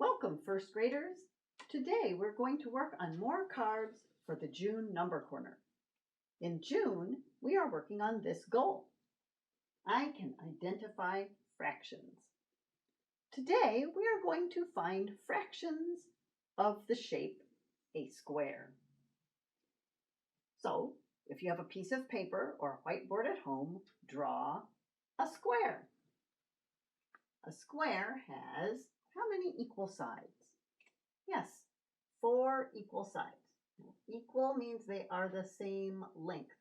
Welcome, first graders. Today we're going to work on more cards for the June number corner. In June, we are working on this goal. I can identify fractions. Today we are going to find fractions of the shape a square. So, if you have a piece of paper or a whiteboard at home, draw a square. A square has how many equal sides? Yes, 4 equal sides. Equal means they are the same length.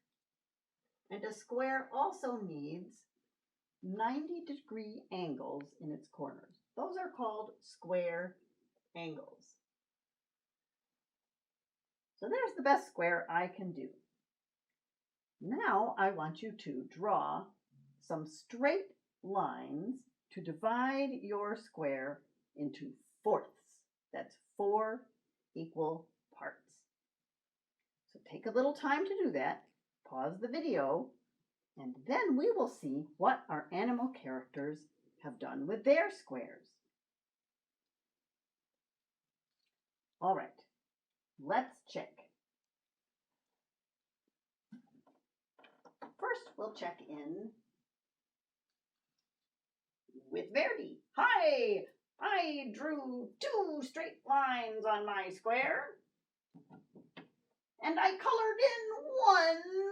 And a square also needs 90-degree angles in its corners. Those are called square angles. So there's the best square I can do. Now I want you to draw some straight lines to divide your square into fourths. That's 4 equal parts. So take a little time to do that. Pause the video, and then we will see what our animal characters have done with their squares. All right, let's check. First, we'll check in with Verdi. Hi! I drew 2 straight lines on my square, and I colored in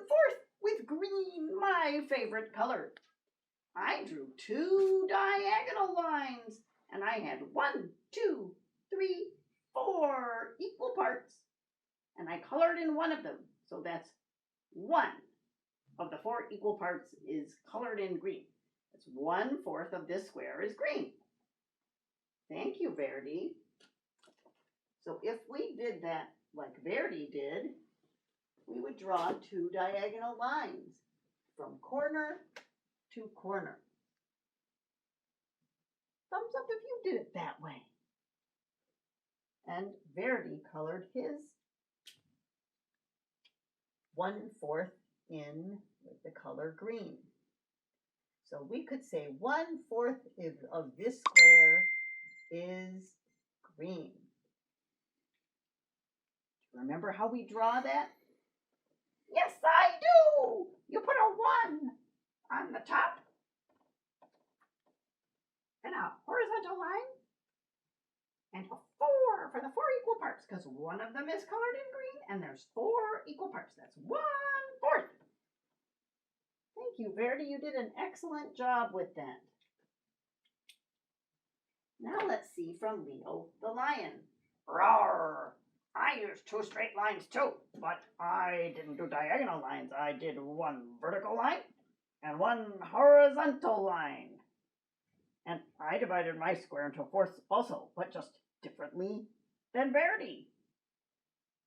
1/4 with green, my favorite color. I drew 2 diagonal lines, and I had 1, 2, 3, 4 equal parts, and I colored in 1 of them. So that's 1 of the 4 equal parts is colored in green. That's 1/4 of this square is green. Thank you, Verdi. So if we did that like Verdi did, we would draw 2 diagonal lines from corner to corner. Thumbs up if you did it that way. And Verdi colored his 1/4 in with the color green. So we could say 1/4 of this square is green. Remember how we draw that? Yes, I do! You put a 1 on the top and a horizontal line and a 4 for the 4 equal parts, because 1 of them is colored in green and there's 4 equal parts. That's 1/4. Thank you, Verdi. You did an excellent job with that. Now let's see from Leo the lion. Roar! I used 2 straight lines too, but I didn't do diagonal lines. I did 1 vertical line and 1 horizontal line. And I divided my square into fourths also, but just differently than Verdi.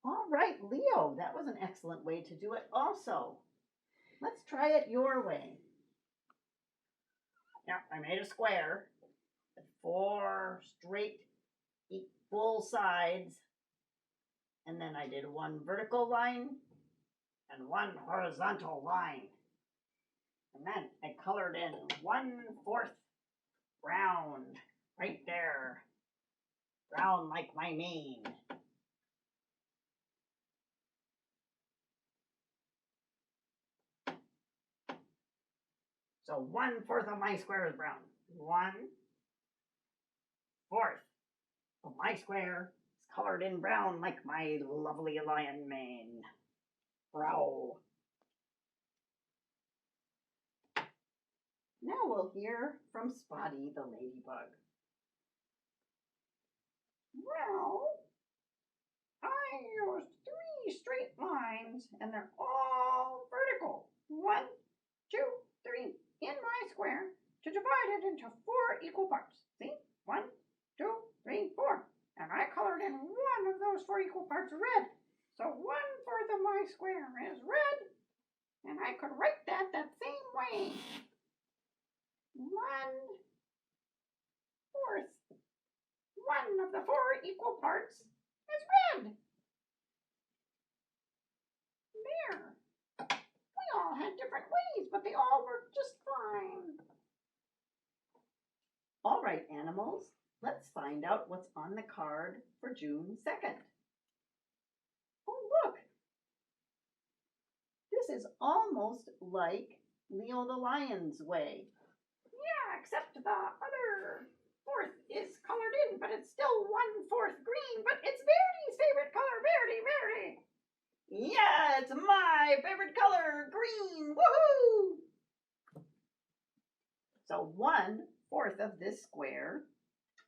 All right, Leo, that was an excellent way to do it also. Let's try it your way. Now, I made a square with 4 straight equal sides, and then I did 1 vertical line and 1 horizontal line. And then I colored in 1/4 brown right there. Brown like my mane. So 1/4 of my square is brown. 1/4 of my square is colored in brown like my lovely lion mane. Brow. Now we'll hear from Spotty the ladybug. Well, I used 3 straight lines and they're all vertical. 1, 2, 3 in my square to divide it into 4 equal parts. See? 1, 2, 3, 4. And I colored in 1 of those 4 equal parts red. So 1/4 of my square is red. And I could write that same way. 1/4. 1 of the 4 equal parts is red. There. We all had different ways, but they all worked just fine. All right, animals, Let's find out what's on the card for June 2nd. Oh, look! This is almost like Leo the Lion's way. Yeah, except the other fourth is colored in, but it's still 1/4 green, but it's Verdi's favorite color, Verdi. Yeah, it's my favorite color, green, woohoo! So 1/4 of this square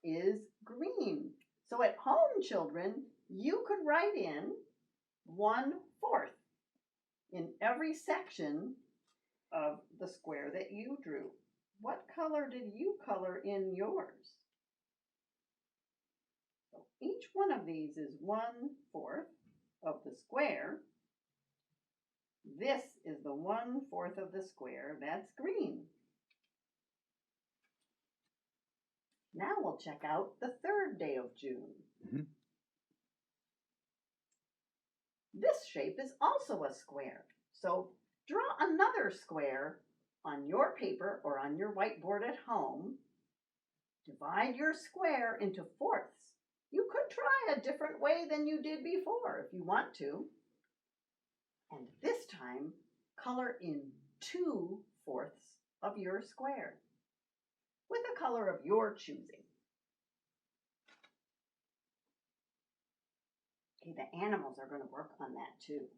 is green. So at home, children, you could write in 1/4 in every section of the square that you drew. What color did you color in yours? So each one of these is 1/4 of the square. This is the 1/4 of the square that's green. Now we'll check out the 3rd day of June. This shape is also a square. So draw another square on your paper or on your whiteboard at home. Divide your square into fourths. You could try a different way than you did before if you want to. And this time, color in 2/4 of your square with a color of your choosing. Okay, the animals are going to work on that too.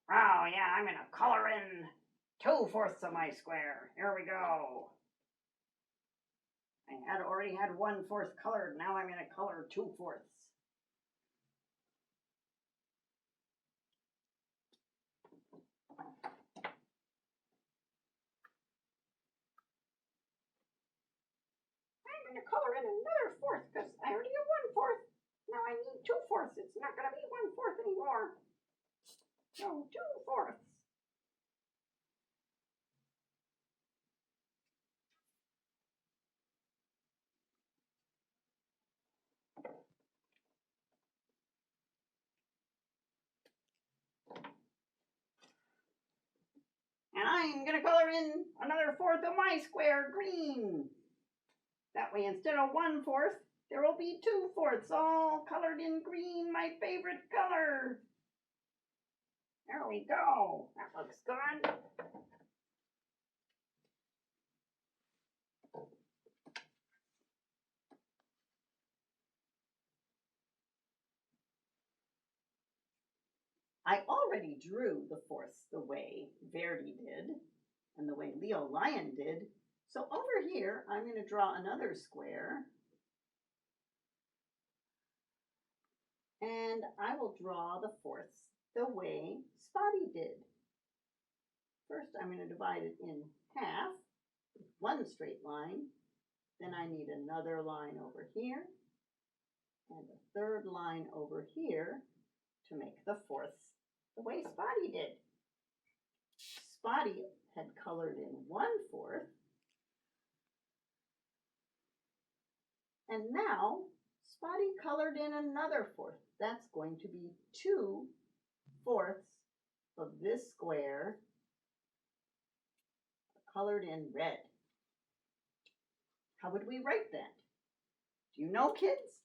Oh yeah, I'm going to color in 2/4 of my square. Here we go. I had already had 1/4 colored. Now I'm going to color 2/4. I'm going to color in another fourth because I already have 1/4. Now I need 2/4. It's not going to be 1/4 anymore. No, 2/4. And I'm going to color in another fourth of my square green. That way, instead of 1/4, there will be 2/4 all colored in green, my favorite color. There we go. That looks good. I already drew the fourths the way Verdi did and the way Leo Lion did. So over here, I'm going to draw another square. And I will draw the fourths the way Spotty did. First, I'm going to divide it in half with one straight line. Then I need another line over here and a third line over here to make the fourths the way Spotty did. Spotty had colored in 1/4. And now Spotty colored in another fourth. That's going to be 2/4 of this square colored in red. How would we write that? Do you know, kids?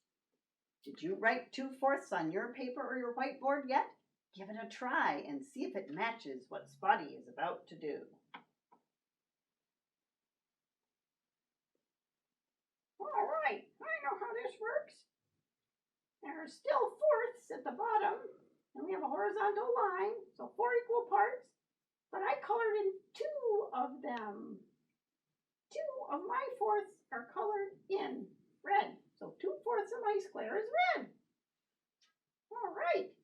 Did you write 2/4 on your paper or your whiteboard yet? Give it a try and see if it matches what Spotty is about to do. All right, I know how this works. There are still fourths at the bottom, and we have a horizontal line, so 4 equal parts, but I colored in 2 of them. 2 of my fourths are colored in red, so 2/4 of my square is red. All right,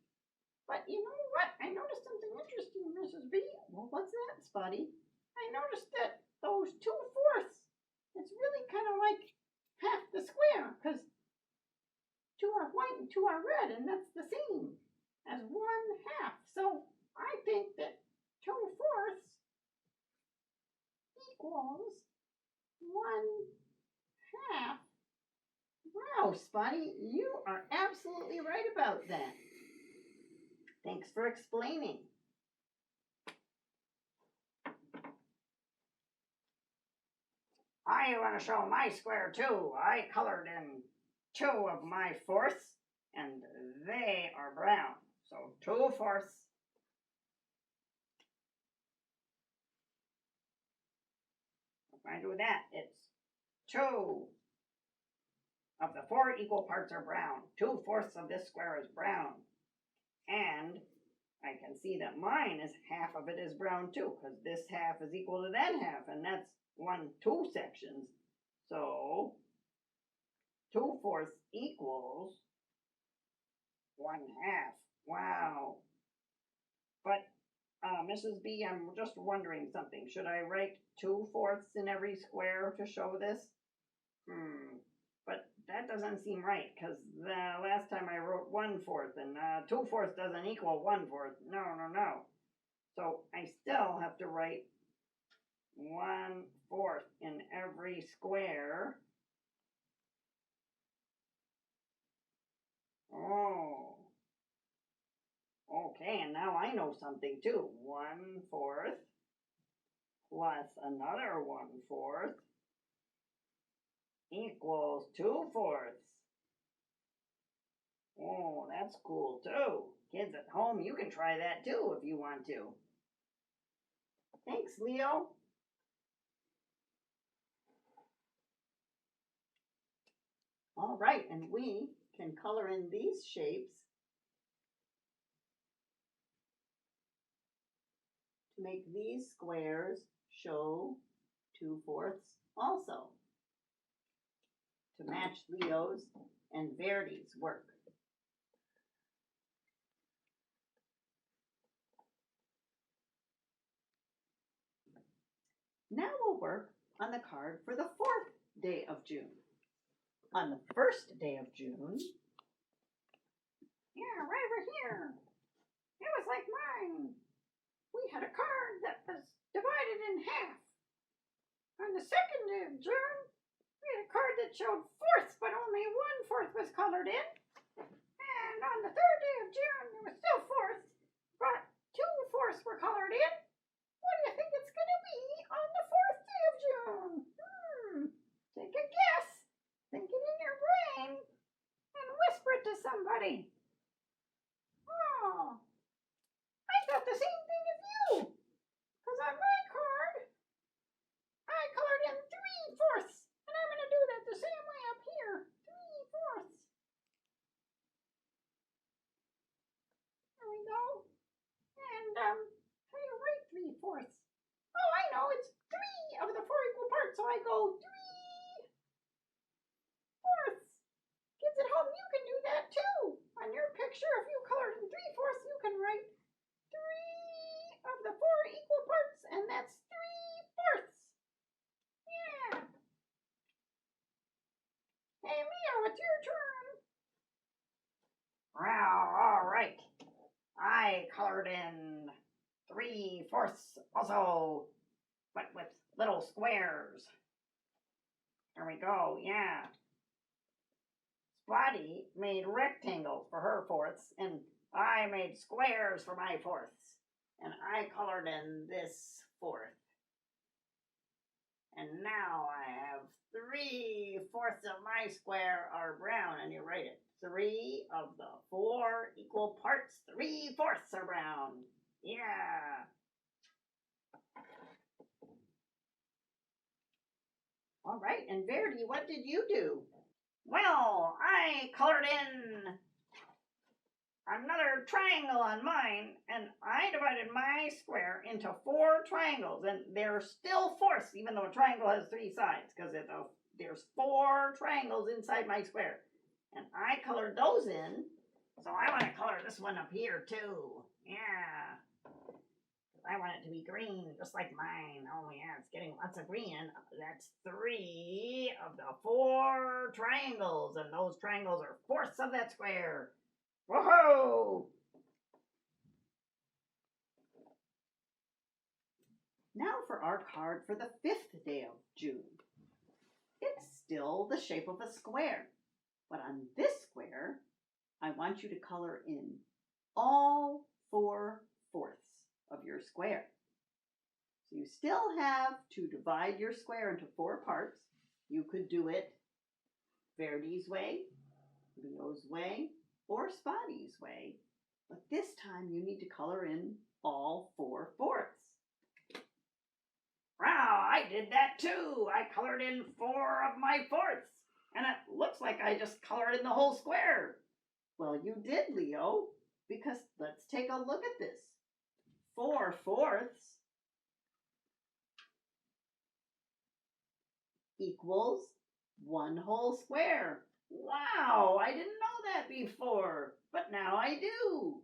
but you know what? I noticed something interesting, Mrs. B. Well, what's that, Spotty? I noticed that those 2/4, it's really kind of like half the square, because 2 are white and 2 are red, and that's the same as 1/2. So I think that 2/4 equals 1/2. Wow, Spotty, you are absolutely right about that. Thanks for explaining. I want to show my square too. I colored in 2 of my fourths, and they are brown. So 2/4. If I do that, it's 2 of the 4 equal parts are brown. 2/4 of this square is brown. And I can see that mine is half of it is brown too, because this half is equal to that half, and that's 2 sections. So 2/4 equals 1/2. Wow. But Mrs. B, I'm just wondering something. Should I write 2/4 in every square to show this? But that doesn't seem right, because the last time I wrote 1/4, and 2/4 doesn't equal 1/4. No. So I still have to write 1/4 in every square. Oh. Okay, and now I know something too. 1/4 plus another 1/4 equals 2/4. Oh, that's cool too. Kids at home, you can try that too if you want to. Thanks, Leo. All right, and we can color in these shapes to make these squares show 2/4 also, to match Leo's and Verdi's work. Now we'll work on the card for the 4th day of June. On the 1st day of June, yeah, right over here, it was like mine. We had a card that was divided in half. On the 2nd day of June, we had a card that showed fourths, but only 1/4 was colored in. And on the 3rd day of June, there was still fourths, but 2/4 were colored in. What do you think it's going to be on the 4th day of June? Take a guess. Think it in your brain and whisper it to somebody. Oh, I thought the same thing as you, because on my card, I colored in 3/4, and I'm going to do that the same way up here. 3/4. There we go. And how do you write 3/4? Oh, I know, it's 3 of the 4 equal parts, so I go 3/4. Kids at home, you can do that too. On your picture, if you colored in 3/4, you can write 3 of the 4 equal parts, and that's 3/4. Yeah. Hey, Leo, it's your turn. Well, all right. I colored in 3/4 also, but with little squares. There we go, yeah. Spotty made rectangles for her fourths, and I made squares for my fourths. And I colored in this 4th. And now I have 3/4 of my square are brown, and you write it. 3 of the 4 equal parts, 3/4 are brown. Yeah. All right, and Verdi, what did you do? Well, I colored in another triangle on mine, and I divided my square into 4 triangles, and they're still fourths, even though a triangle has 3 sides, because there's 4 triangles inside my square. And I colored those in, so I want to color this one up here too. Yeah. I want it to be green, just like mine. Oh yeah, it's getting lots of green. That's 3 of the 4 triangles, and those triangles are fourths of that square. Whoa! Now for our card for the 5th day of June. It's still the shape of a square, but on this square, I want you to color in all 4/4 of your square. So you still have to divide your square into 4 parts. You could do it Verdi's way, Leo's way, or Spotty's way. But this time you need to color in all 4 fourths. Wow, I did that too. I colored in 4 of my fourths. And it looks like I just colored in the whole square. Well, you did, Leo, because let's take a look at this. 4 fourths equals 1 whole square. Wow, I didn't know that before, but now I do.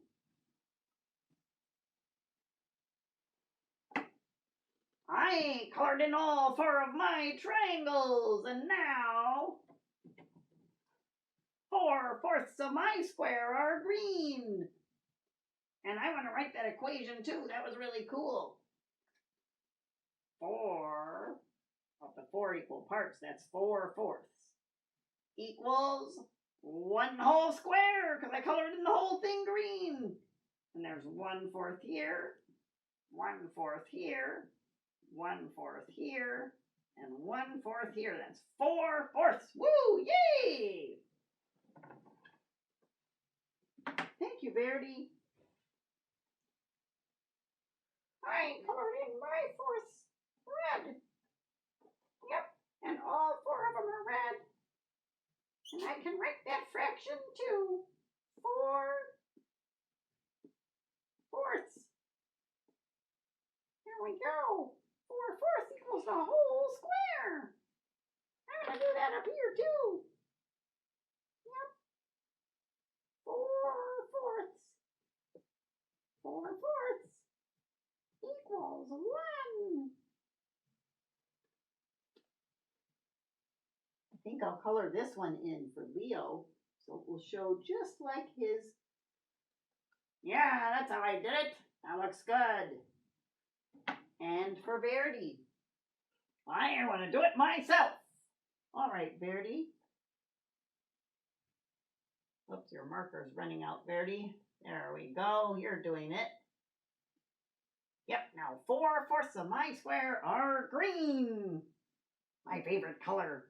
I colored in all 4 of my triangles, and now 4 fourths of my square are green. And I want to write that equation too. That was really cool. 4 of the 4 equal parts, that's 4 fourths, equals 1 whole square, because I colored in the whole thing green. And there's 1 fourth here, 1 fourth here, 1 fourth here, and 1 fourth here. That's 4 fourths. Woo! Yay! Thank you, Verdi. I colored in my fourths red. Yep, and all 4 of them are red. And I can write that fraction too. 4 fourths. There we go. 4 fourths equals the whole square. I'm going to do that up here too. Yep. 4 fourths. 4 fourths equals 1. I think I'll color this one in for Leo, so it will show just like his. Yeah, that's how I did it. That looks good. And for Verdi, I want to do it myself. All right, Verdi. Oops, your marker's running out, Verdi. There we go. You're doing it. Yep, now 4 fourths of my square are green. My favorite color.